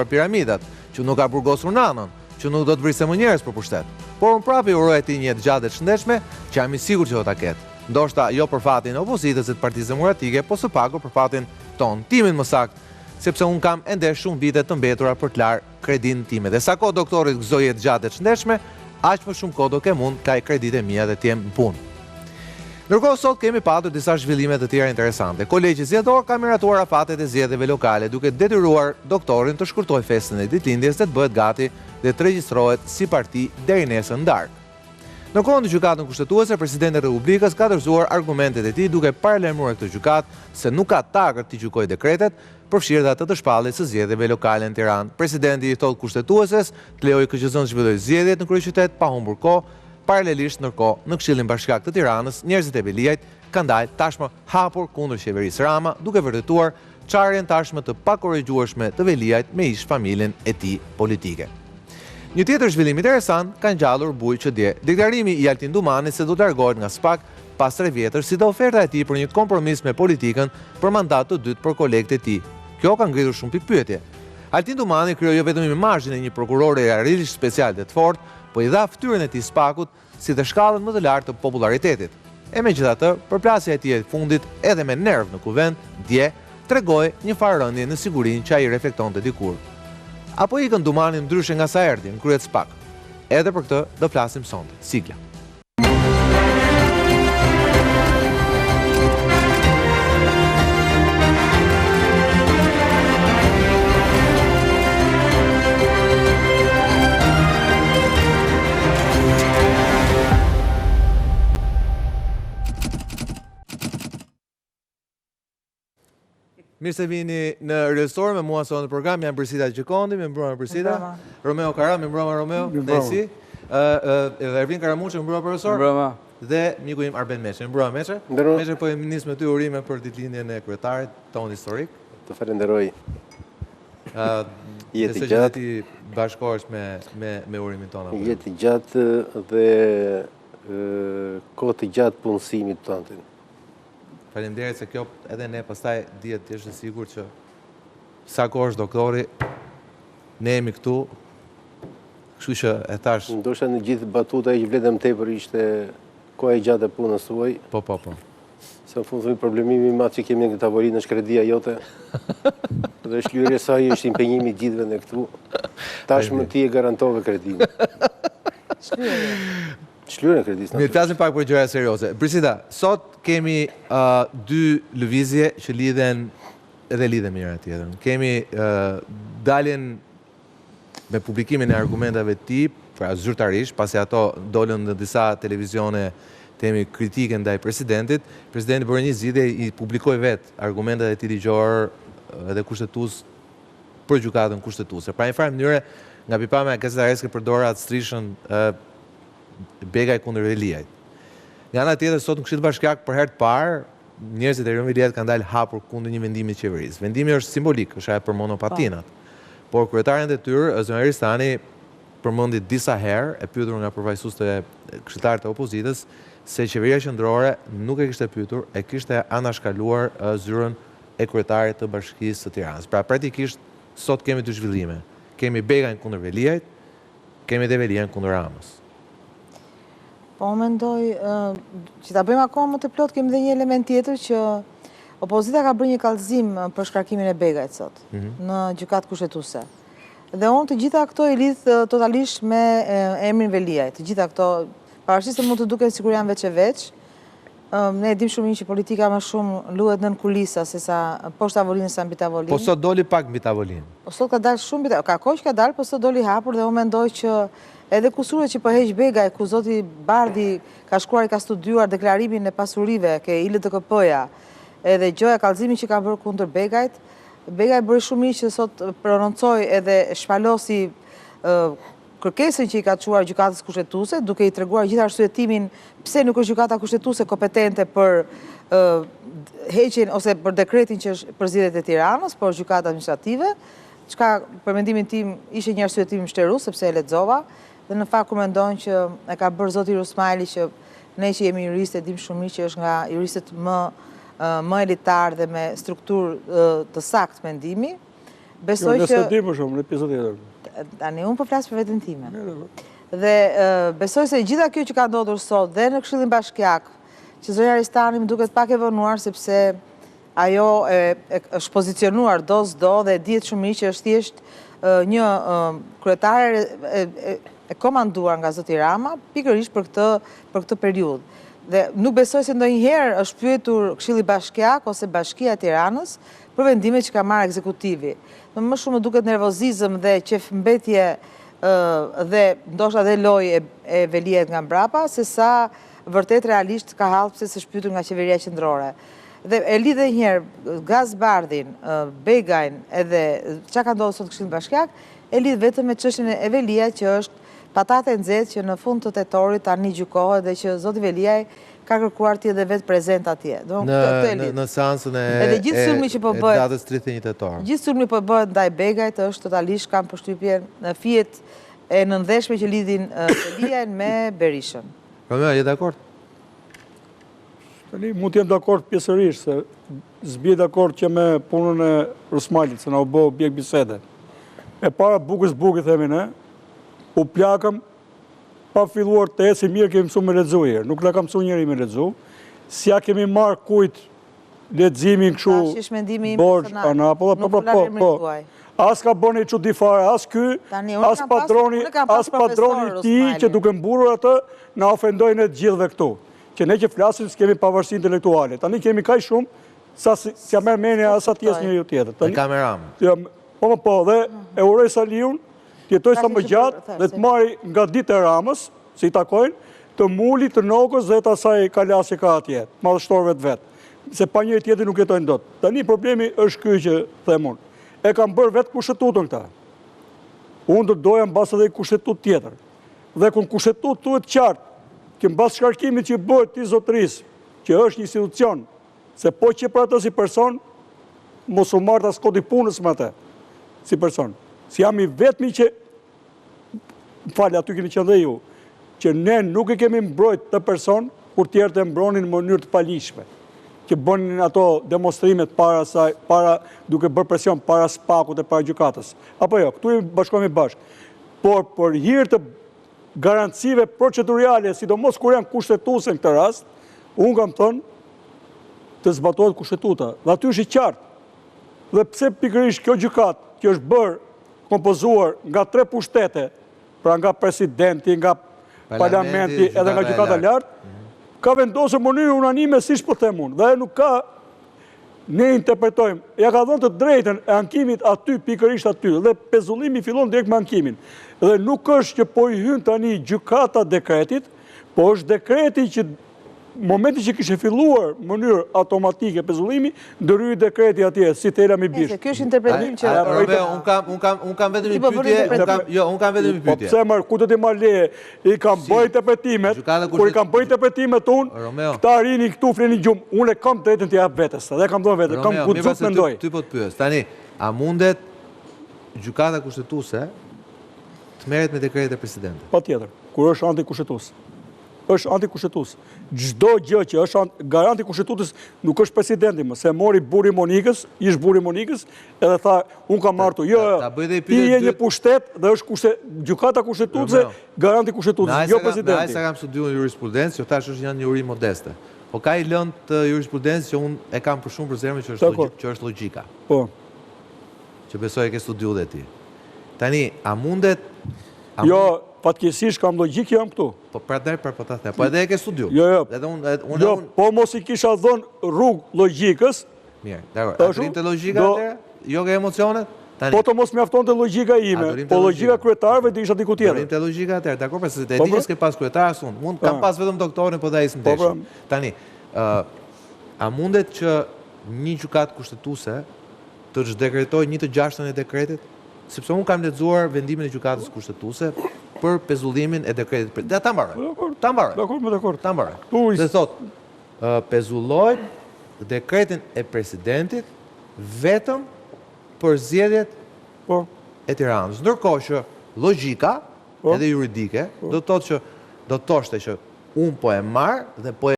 piramidat, që nuk ka burgosur nanën, që nuk do të vrisë më njerëz për pushtet. Por unë prapë i uroj atij një jetë gjatë e shëndetshme, që jam i sigurt që do ta ketë. Ndoshta jo për fatin e opozitës e të Partisë Demokratike, po së paku për fatin ton, timin më saktë, sepse unë kam ende shumë vite të mbetura për të larë kredin time. Dhe sa kohë doktorit gëzoj jetë gjatë e shëndetshme, aq më shumë kohë do kem unë kaj kredite mia dhe t'jem në punë. Ndërkohë sot kemi patur disa zhvillime të tjera interesante. Kolegji zgjedhor ka miratuar afatet e zgjedhjeve lokale, duke detyruar doktorin të shkurtojë festën e ditëlindjes dhe të bëhet gati dhe të regjistrohet si parti deri nesër në darkë. Në kohën të gjykatën kushtetuese, presidenti i Republikës ka dorëzuar argumentet e tij duke paralajmëruar këtë gjykatë se nuk ka takër të gjykojë dekretet përfshirë atë të shpalljes së zgjedhjeve lokale në Tiranë. Presidenti i thotë kushtetueses të lejojë KQZ-n të zhvillojë zgjedhjet në kryeqytet pa humbur kohë. Paralelisht ndërkohë në Këshillin Bashkiak të Tiranës, njerëzit e Veliajt kanë dalë tashmë hapur kundër qeverisë Rama, duke vërtetuar çarjen tashmë të pakorrigjueshme të Veliajt me ish familjen e tij politike. Një tjetër zhvillim interesant ka ngjallur bujë që dje. Deklarimi i Altin Dumanit se do të largohet nga SPAK pas 3 vjetësh, si dhe oferta e tij për një kompromis me politikën për mandat të dytë për kolegët e tij. Kjo ka ngritur shumë pikpyetje. Altin Dumani krijoi jo vetëm imazhin e një prokurori realisht special dhe të fortë, po i dha fytyrën e tij SPAK-ut si të shkallën më të lartë të popularitetit. E megjithatë, përplasja e tij e fundit edhe me nerv në kuvend, dje tregoi një farë rëndje në sigurinë që ai reflektonte dikur. Apo ikën Dumani ndryshe nga sa erdhi në krye të SPAK. Edhe për këtë do flasim sonte. Sigla. Mirë se vini në rrestor me mua sot në program, jam Brisita Gjikondi, me mbroma Brisita, Romeo Kara, me mbroma Romeo, Desi, Ervin Karamuqe, me mbroma profesor, dhe miku im Arben Meqe, me mbroma Meqe. Meqe po e nis me ty urime për ditëlindjen e kryetarit ton historik. Të falenderoj. Jetë i gjatë. Ti bashkohesh me urimin tonë. Jetë i gjatë dhe kohë të gjatë punësimit tonë. Faleminderit se kjo edhe ne pastaj dihet të jesh sigurt që sa kohë është doktori, ne jemi këtu. Kështu që e thash. Ndoshta në gjithë batuta që vletëm tepër ishte koha e gjatë e punës suaj. Po. Se në fund problemimi i madh që kemi në këtë tavolinë është kredia jote. Dhe shlyerja e saj është impenjimi i gjithëve ne këtu. Tashmë ti e garantove kredinë. Shlyerja e kredisë. Mirë, flasim pak për gjëra serioze. Brisita, sot kemi 2 lëvizje që lidhen njëra tjetrën. Kemi daljen me publikimin e argumentave të tij, pra zyrtarisht, pasi ato dolën në disa televizione temi kritike ndaj presidentit. Presidenti bëri një zgjidhje, i publikoi vetë argumentat e tij ligjor edhe kushtetues për gjykatën kushtetuese. Pra në farë mënyre, nga pikpamja gazetareske përdor atë strishën Begaj kundër Veliajt. Nga ana tjetër, sot në Këshillin Bashkiak për herë të parë, njerëzit e rënë Veliajt kanë dalë hapur kundër një vendimi të qeverisë. Vendimi është simbolik, është ajo për monopatinat. Por kryetarin e tyre, Ëzon Eristani, përmendi disa herë, e pyetur nga përfaqësues të këshilltarët e opozitës, se qeveria qendrore nuk e kishte pyetur, e kishte anashkaluar zyrën e kryetarit të Bashkisë së Tiranës. Pra praktikisht sot kemi 2 zhvillime. Kemi Begajn kundër Veliajt, kemi dhe Veliajn kundër Ramës. Po, mendoj që ta bëjmë akoma më të plot, kemi dhe një element tjetër që opozita ka bërë një kallëzim për shkarkimin e Begajt sot në gjykatë kushtetuese. Dhe unë të gjitha këto i lidh totalisht me emrin Veliajt. Të gjitha këto, pavarësisht se mund të duken sikur janë veç e veç, ne dim shumë mirë që politika më shumë luhet nën kulisa se sa poshtë tavolinës sa mbi tavolinë. Po sot doli pak mbi tavolinë. Po sot ka dalë shumë mbi tavolinë. Ka kohë që ka dalë, po sot doli hapur dhe unë mendoj që edhe kusuret që përheq Begaj, ku zoti Bardhi ka shkruar i ka studiuar deklarimin e pasurive ke ILTKP-ja, edhe gjoja kallëzimin që ka bërë kundër Begajt, Begaj bëri shumë mirë që sot prononcoi edhe shpalosi kërkesën që i ka çuar gjykatës kushtetuese, duke i treguar gjithë arsyetimin pse nuk është gjykata kushtetuese kompetente për heqjen ose për dekretin që është për zgjedhjet e Tiranës, por gjykata administrative, çka për mendimin tim ishte një arsyetim vështirësues sepse e lexova. Dhe në fakt mendojnë që e ka bërë zoti Rusmaili, që ne që jemi juristë dim shumë mirë që është nga juristët më elitar dhe me strukturë të saktë mendimi. besoj që... Nëse di më shumë, në pjesë tjetër. Tani, unë po flasë për vetën time. Dhe besoj se gjitha kjo që ka ndodhur sot dhe në Këshillin Bashkiak, që zonja Ristani më duket pak e vonuar, sepse ajo është pozicionuar do s'do dhe dihet shumë mirë që është thjesht një kryetare e komanduar nga zoti Rama, pikërisht për këtë periudhë. Dhe nuk besoj se ndonjëherë është pyetur Këshilli Bashkiak ose Bashkia e Tiranës për vendimet që ka marrë ekzekutivi. Më shumë më duket nervozizëm dhe qefmbetje dhe ndoshta dhe lojë e velihet nga mbrapa, se sa vërtet realisht ka hallë pse s'është pyetur nga qeveria qendrore. Dhe e lidhe njëherë Gazbardhin, Begajn edhe çka ka ndodhur sot Këshilli Bashkiak, e lidh vetëm me çështjen e Velia që është patate nxehtë që në fund të tetorit tani gjykohet dhe që zoti Veliaj ka kërkuar të jetë vetë prezent atje. Në seancën e datës 31 tetor. Gjithë sulmi po bëhet ndaj Begajt është totalisht, kam përshtypjen në fijet e nëndeshme që lidhin Veliajn me Berishën. Romeo, je dakord? Tani mund të jem dakord pjesërisht, se s'bie dakord që me punën e Rusmalit, se na u bë objekt bisede. E para bukës themi ne, u plakëm, pa filluar të eci mirë kemi mësu me ledzu herë. Nuk la kam mësu njëri me ledzu. Si ja kemi marrë kujt ledzimin këshu borgj anapolla, po. As ka bëni që di fare, as ky, as padroni ti që duke mburur atë, na ofendojnë e gjithve këtu. Që ne që flasim s'kemi pavarësi intelektuale. Tani kemi kaj shumë, sa s'ja merë menja as atjes njëri u tjetër. Në kameram. Po, dhe e uroj Saliun, tjetoj sa më gjatë dhe të marri nga ditë e Ramës, si i takojnë, të muli të nokës dhe të asaj kalasje ka atje, madhështorëve të vetë. Se pa njëri tjetër nuk jetojnë dot. Tani problemi është ky që them unë. E kam bërë vetë kushtetutën këta. Unë do doja mbas edhe kushtetut tjetër. Dhe kun kushtetut tuhet qartë, që mbas shkarkimit që bëhet ti zotërisë, që është një institucion, se po që për atë si person, mos u marrë as kodi punës me atë, si person. Si jam i vetmi që, falë, aty keni qenë dhe ju, që ne nuk e kemi mbrojt të person, kur tjerë të mbronin në mënyrë të palishme, që bënin ato demonstrimet para duke bërë presion, para spakut e para gjykatës. Apo jo, këtu i bashkohemi bashkë. Por për hir të garancive procedurale, sidomos kur janë kushtetuese në këtë rast, unë kam thënë të zbatohet kushtetuta. Dhe aty është i qartë. Dhe pse pikërisht kjo gjykatë, që është bërë kompozuar nga 3 pushtete, pra nga presidenti, nga parlamenti edhe nga gjykata lartë, ka vendosur mënyrë unanime si shpo them unë. Dhe nuk ka, ne interpretojmë, ja ka dhënë të drejtën e ankimit aty, pikërisht aty, dhe pezullimi fillon direkt me ankimin. Dhe nuk është që po i hyn tani gjykata dekretit, po është dekreti që momenti që kishe filluar mënyrë automatike pezullimi, ndërhyj dekreti atje, si tela mi bish. Kjo është interpretim që... Unë kam vetëm një pyetje. Unë kam vetëm një pyetje. Po pse mërë, ku të ti marrë leje, i kam bëjt interpretimet, kur i kam bëjt interpretimet unë, këta rini këtu fleni gjumë, unë e kam drejtën të japë vetës, dhe kam dhënë vetë, kam gudzut me ndoj. Ty po të pyes, tani, a mundet gjykata kushtetuese të merret me dekretet e presidentit? Pa tjetër, kur është antikushtetues. është antikushtetues. Çdo gjë që është garanti kushtetutës nuk është presidenti më, se mori buri Monikës, ish buri Monikës, edhe tha, unë kam martu, jo, ti je një pushtet dhe është gjykata kushtetuese, garanti kushtetutës, jo presidenti. Ai sa kam studiuar jurisprudencë, që tash është një uri modeste. Po ka i lënë të jurisprudencë që unë e kam për shumë për zemrën që është logjika. Po. Që besoj e ke studiuar dhe ti. Tani, a mundet... Jo, fatkeqësisht kam logjik jam këtu. Po prandaj po ta them. Po edhe e ke studiuar. Jo, po mos i kisha dhënë rrugë logjikës. Mirë, dakor. A drinte logjika atëherë? Jo nga emocionet? Po të mos mjaftonte logjika ime. Po logjika kryetarëve do isha diku tjetër. Drinte logjika atëherë, dakor, pse e di që s'ke pas kryetares unë. Mund kam pas vetëm doktorin, po da isëm desh. Tani, a mundet që një gjykatë kushtetuese të dekretojë 1/6 e dekretit? Sepse unë kam lexuar vendimin e gjykatës kushtetuese për pezullimin e dekretit. Dhe ta mbaroj. Ta mbaroj. Dakor. Ta mbaroj. Dhe thot, pezulloj dekretin e presidentit vetëm për zgjedhjet e Tiranës. Ndërkohë që logjika edhe juridike do të thotë që do të thoshte që unë po e marr dhe po